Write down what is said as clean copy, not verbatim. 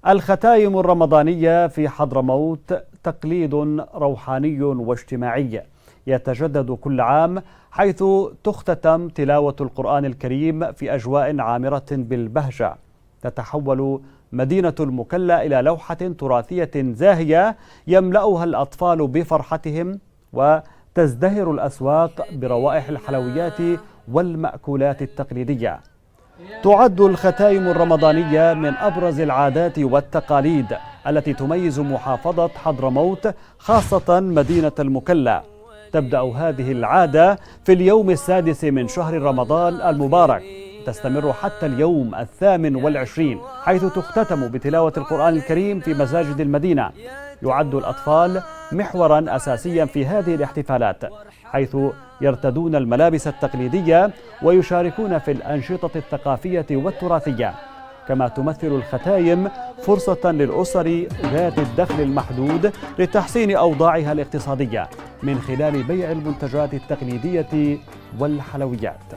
الختايم الرمضانية في حضرموت تقليد روحاني واجتماعي يتجدد كل عام، حيث تختتم تلاوة القرآن الكريم في أجواء عامرة بالبهجة. تتحول مدينة المكلا إلى لوحة تراثية زاهية يملأها الأطفال بفرحتهم، وتزدهر الأسواق بروائح الحلويات والمأكولات التقليدية. تعد الختايم الرمضانية من أبرز العادات والتقاليد التي تميز محافظة حضرموت، خاصة مدينة المكلا. تبدأ هذه العادة في اليوم السادس من شهر رمضان المبارك، تستمر حتى اليوم 28، حيث تختتم بتلاوة القرآن الكريم في مساجد المدينة. يعد الأطفال محورا أساسيا في هذه الاحتفالات، حيث يرتدون الملابس التقليدية ويشاركون في الأنشطة الثقافية والتراثية. كما تمثل الختايم فرصة للأسر ذات الدخل المحدود لتحسين أوضاعها الاقتصادية من خلال بيع المنتجات التقليدية والحلويات.